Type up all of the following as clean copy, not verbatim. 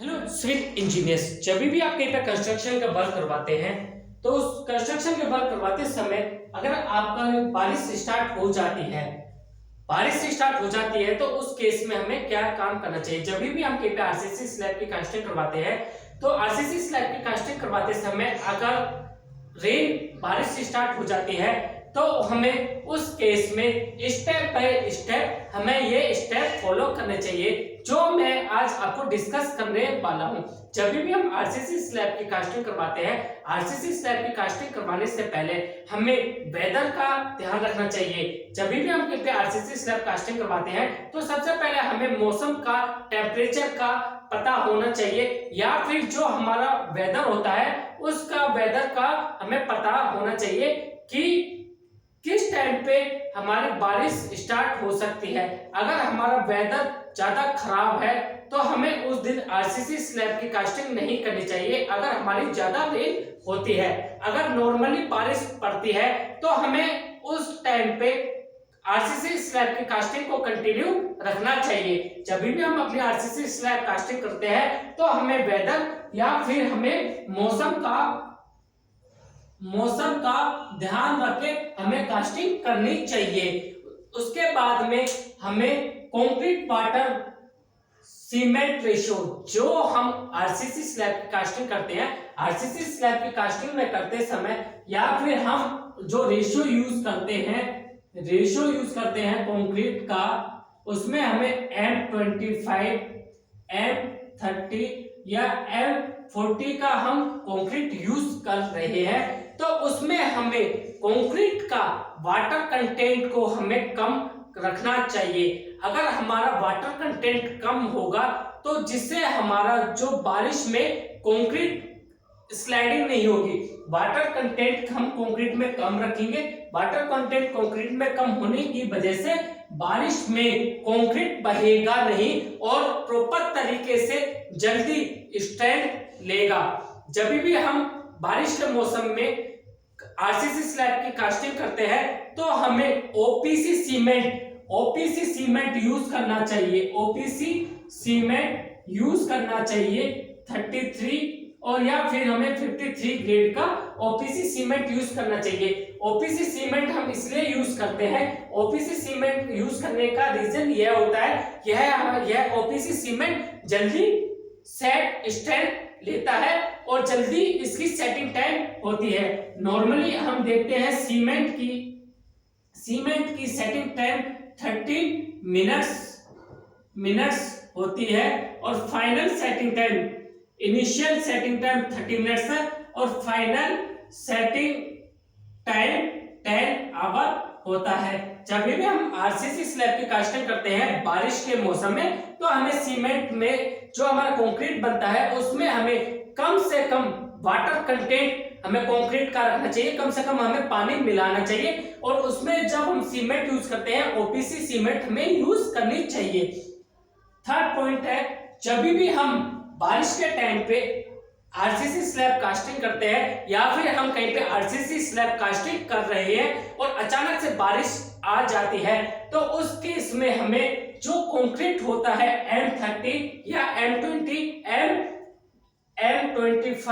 Hello civil engineers, जब भी आप कहीं पे कंस्ट्रक्शन का वर्क करवाते हैं तो उस कंस्ट्रक्शन के वर्क करवाते समय अगर आपका बारिश स्टार्ट हो जाती है तो उस केस में हमें क्या काम करना चाहिए। जब भी हम कहीं पे आरसीसी स्लैब की कास्टिंग करवाते हैं तो आरसीसी स्लैब की कास्टिंग करवाते समय अगर बारिश स्टार्ट हो जाती है तो हमें उस केस में स्टेप बाय स्टेप हमें ये स्टेप फॉलो करने चाहिए जो मैं आज आपको डिस्कस करने वाला हूं। जब भी हम आरसीसी स्लैब की कास्टिंग करवाते हैं, आरसीसी स्लैब की कास्टिंग करवाने से पहले हमें वेदर का ध्यान रखना चाहिए। जब भी हम कहीं पे आरसीसी स्लैब कास्टिंग करवाते हैं तो सबसे पहले हमें मौसम का, टेम्परेचर का पता होना चाहिए या फिर जो हमारा वेदर होता है उसका वेदर का हमें पता होना चाहिए कि किस टाइम पे हमारी बारिश स्टार्ट हो सकती है। अगर हमारा वेदर ज्यादा खराब है तो हमें उस दिन आरसीसी स्लैब की कास्टिंग नहीं करनी चाहिए। अगर हमारी ज्यादा रेन होती है, अगर नॉर्मली बारिश पड़ती है तो हमें उस टाइम पे आरसीसी स्लैब की कास्टिंग को कंटिन्यू रखना चाहिए। जब भी हम अपनी आरसीसी स्लैब कास्टिंग करते हैं तो हमें वेदर या फिर हमें मौसम का ध्यान रख के हमें कास्टिंग करनी चाहिए। उसके बाद में हमें कंक्रीट वाटर सीमेंट रेशो, जो हम आरसीसी स्लैब की कास्टिंग करते हैं, आरसीसी स्लैब की कास्टिंग में करते समय या फिर हम जो रेशो यूज करते हैं कंक्रीट का, उसमें हमें M25, M30 या M40 का हम कंक्रीट यूज कर रहे हैं तो उसमें हमें कंक्रीट का वाटर कंटेंट को हमें कम रखना चाहिए। अगर हमारा वाटर कंटेंट कम होगा तो जिससे हमारा जो बारिश में कंक्रीट स्लाइडिंग नहीं होगी। वाटर कंटेंट हम कंक्रीट में कम रखेंगे, वाटर कंटेंट कंक्रीट में कम होने की वजह से बारिश में कंक्रीट बहेगा नहीं और प्रॉपर तरीके से जल्दी स्ट्रेंथ लेगा। जब भी हम बारिश के मौसम में आरसीसी स्लैब की कास्टिंग करते हैं तो हमें ओपीसी सीमेंट यूज करना चाहिए। ओपीसी सीमेंट यूज करना चाहिए 33 और या फिर हमें 53 ग्रेड का ओपीसी सीमेंट यूज करना चाहिए। ओपीसी सीमेंट हम इसलिए यूज करते हैं, ओपीसी सीमेंट यूज करने का रीजन यह होता है, यह ओपीसी सीमेंट जल्दी सेट स्ट्रेंथ लेता है और जल्दी इसकी सेटिंग टाइम होती है। नॉर्मली हम देखते हैं सीमेंट की सेटिंग टाइम 30 मिनट्स होती है और final setting time, initial setting time 30 minutes है और फाइनल सेटिंग टाइम 10 आवर होता है। जब भी हम आरसीसी स्लैब की कास्टिंग करते हैं बारिश के मौसम में तो हमें सीमेंट में जो हमारा कंक्रीट बनता है उसमें हमें कम से कम वाटर कंटेंट हमें कंक्रीट का रखना चाहिए, कम से कम हमें पानी मिलाना चाहिए और उसमें जब हम सीमेंट यूज करते हैं ओपीसी सीमेंट हमें यूज करनी चाहिए। थर्ड पॉइंट है, जब भी हम बारिश के टाइम पे आरसीसी स्लैब कास्टिंग करते हैं या फिर हम कहीं पे आरसीसी स्लैब कास्टिंग कर रहे हैं और अचानक से बारिश आ जाती है तो उस केस में हमें जो कंक्रीट होता है M30 या M20, M25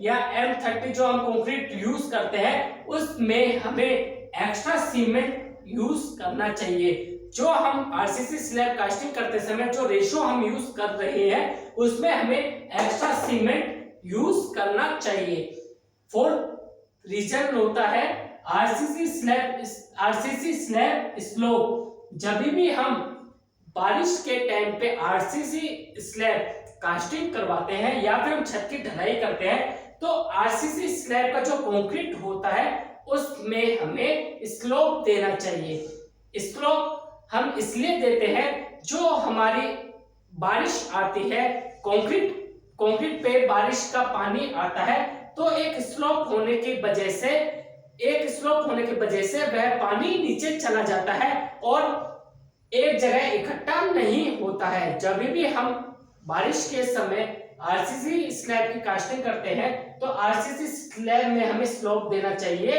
या M30 जो हम कंक्रीट यूज करते हैं उसमें हमें एक्स्ट्रा सीमेंट यूज करना चाहिए। जो हम आरसीसी स्लैब कास्टिंग करते समय जो रेशो हम यूज कर रहे हैं उसमें हमें एक्स्ट्रा सीमेंट यूज करना चाहिए। फोर्थ रीजन होता है आरसीसी स्लैब स्लोप। जब भी हम बारिश के टाइम पे आरसीसी स्लैब कास्टिंग करवाते हैं या फिर हम छत की ढलाई करते हैं तो आरसीसी स्लैब का जो कंक्रीट होता है उसमें हमें स्लोप देना चाहिए। स्लोप हम इसलिए देते हैं, जो हमारी बारिश आती है कंक्रीट पे बारिश का पानी आता है तो एक स्लोप होने की वजह से वह पानी नीचे चला जाता है और एक जगह इकट्ठा नहीं होता है। जब भी हम बारिश के समय आरसीसी स्लैब की कास्टिंग करते हैं तो आरसीसी स्लैब में हमें स्लोप देना चाहिए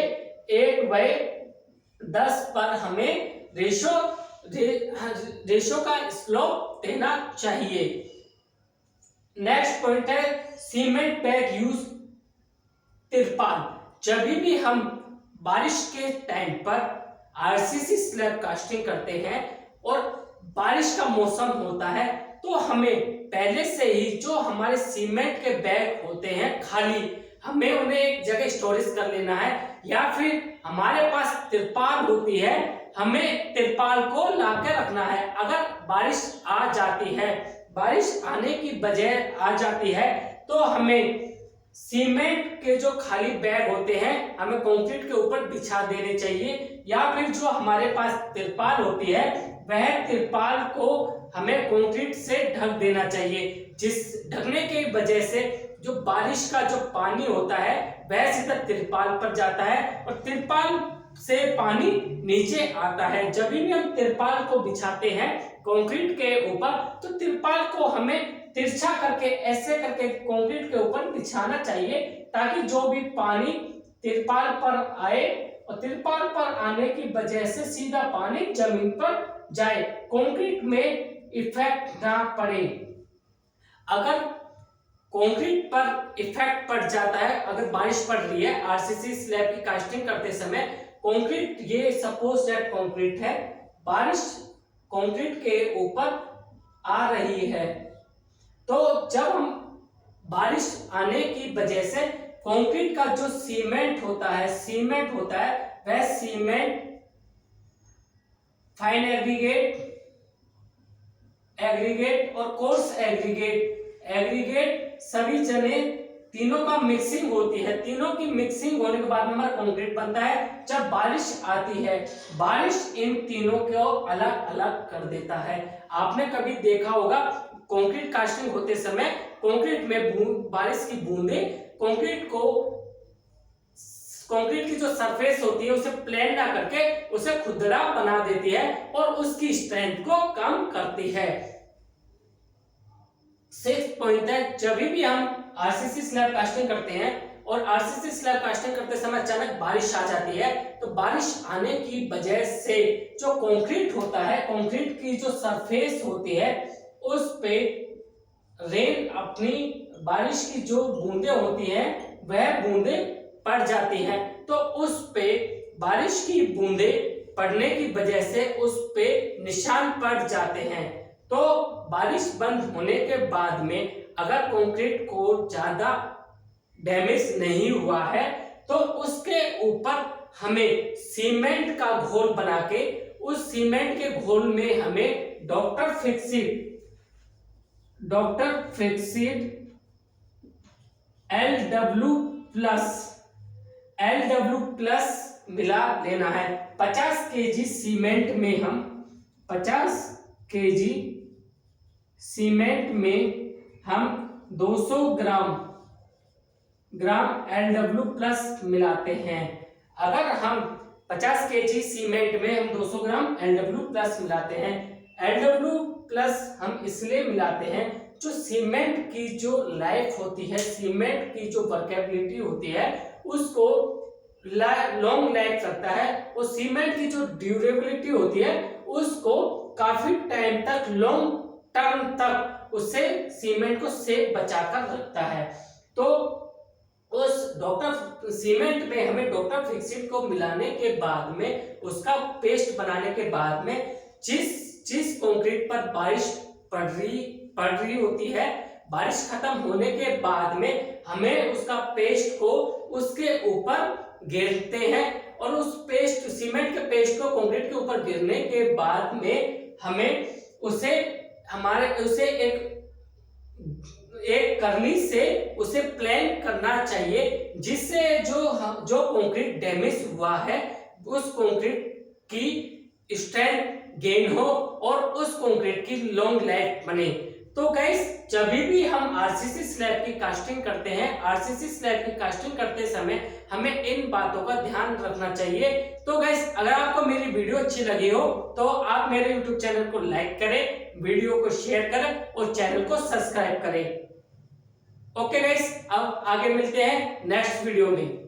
1/10 पर हमें रेशो का स्लोप देना चाहिए। नेक्स्ट पॉइंट है सीमेंट बैग यूज तिरपाल। जब भी हम बारिश के टाइम पर आरसीसी स्लैब कास्टिंग करते हैं और बारिश का मौसम होता है तो हमें पहले से ही जो हमारे सीमेंट के बैग होते हैं खाली, हमें उन्हें एक जगह स्टोरेज कर लेना है, या फिर हमारे पास तिरपाल होती है, हमें तिरपाल को लाकर रखना है। अगर बारिश आ जाती है, बारिश आने की वजह आ जाती है तो हमें सीमेंट के जो खाली बैग होते हैं हमें कंक्रीट के ऊपर बिछा देने चाहिए, या फिर जो हमारे पास तिरपाल होती है वह तिरपाल को हमें कंक्रीट से ढक देना चाहिए, जिस ढकने की वजह से जो बारिश का जो पानी होता है वह सीधा तिरपाल पर जाता है और तिरपाल से पानी नीचे आता है। जब भी हम तिरपाल को बिछाते हैं कंक्रीट के ऊपर तो तिरपाल को हमें तिरछा करके ऐसे करके कंक्रीट के ऊपर बिछाना चाहिए, ताकि जो भी पानी तिरपाल पर आए और तिरपाल पर आने की वजह से सीधा पानी जमीन पर जाए, कंक्रीट में इफेक्ट ना पड़े। अगर कंक्रीट पर इफेक्ट पड़ जाता है, अगर बारिश पड़ रही है आरसीसी स्लैब की कास्टिंग करते समय, कंक्रीट ये सपोज दैट कंक्रीट है, बारिश कंक्रीट के ऊपर आ रही है तो जब हम बारिश आने की वजह से कंक्रीट का जो सीमेंट होता है वह सीमेंट फाइन एग्रीगेट और कोर्स एग्रीगेट सभी जने तीनों का मिक्सिंग होती है। तीनों की मिक्सिंग होने के बाद में हमारा कंक्रीट बनता है। जब बारिश आती है, बारिश इन तीनों को अलग अलग कर देता है। आपने कभी देखा होगा कंक्रीट कास्टिंग होते समय कंक्रीट में बारिश की बूंदें कंक्रीट की जो सरफेस होती है उसे प्लेन ना करके उसे खुरदरा बना देती है और उसकी स्ट्रेंथ को कम करती है। 6th पॉइंट है, जब भी हम आरसीसी स्लैब कास्टिंग करते हैं और आरसीसी स्लैब कास्टिंग करते समय अचानक बारिश आ जाती है तो बारिश आने की वजह से जो कंक्रीट होता है, कंक्रीट की जो सरफेस होती है उस पे रेन अपनी बारिश की जो बूंदें होती हैं वह बूंदें पड़ जाती हैं, तो उस पे बारिश की बूंदें पड़ने की वजह से उस पे निशान पड़ जाते हैं। तो बारिश बंद होने के बाद में अगर कंक्रीट को ज्यादा डैमेज नहीं हुआ है तो उसके ऊपर हमें सीमेंट का घोल बना के उस सीमेंट के घोल में हमें डॉक्टर फिक्सिड LW प्लस मिला लेना है। 50 केजी सीमेंट में हम 50 केजी सीमेंट में हम 200 ग्राम LW प्लस मिलाते हैं। अगर हम 50 केजी सीमेंट में हम 200 ग्राम LW प्लस मिलाते हैं, LW प्लस हम इसलिए मिलाते हैं जो सीमेंट की जो लाइफ होती है, सीमेंट की जो वर्केबिलिटी होती है उसको लॉन्ग लाइफ रखता है और सीमेंट की जो ड्यूरेबिलिटी होती है उसको काफी टाइम तक, लॉन्ग टर्म तक उसे सीमेंट को सेफ बचाकर रखता है। तो उस सीमेंट में हमें डॉक्टर फिक्सिड को मिलाने के बाद में, उसका पेस्ट बनाने के बाद में जिस कंक्रीट पर बारिश पड़ रही होती है, बारिश खत्म होने के बाद में हमें उसका पेस्ट को उसके ऊपर गिरते हैं और उस पेस्ट, सीमेंट के पेस्ट को कंक्रीट के ऊपर गिरने के बाद में हमें उसे एक करनी से उसे प्लेन करना चाहिए, जिससे जो कंक्रीट डैमेज हुआ है उस कंक्रीट की स्ट्रेंथ गेन हो और उस कंक्रीट की लॉन्ग लाइफ बने। तो गाइस, जब भी हम आरसीसी स्लैब की कास्टिंग करते हैं, आरसीसी स्लैब की कास्टिंग करते समय हमें इन बातों का ध्यान रखना चाहिए। तो गाइस, अगर आपको मेरी वीडियो अच्छी लगी हो तो आप मेरे यूट्यूब चैनल को लाइक करें, वीडियो को शेयर करें और चैनल को सब्सक्राइब करें। ओके गाइस, अब आगे मिलते हैं नेक्स्ट वीडियो में।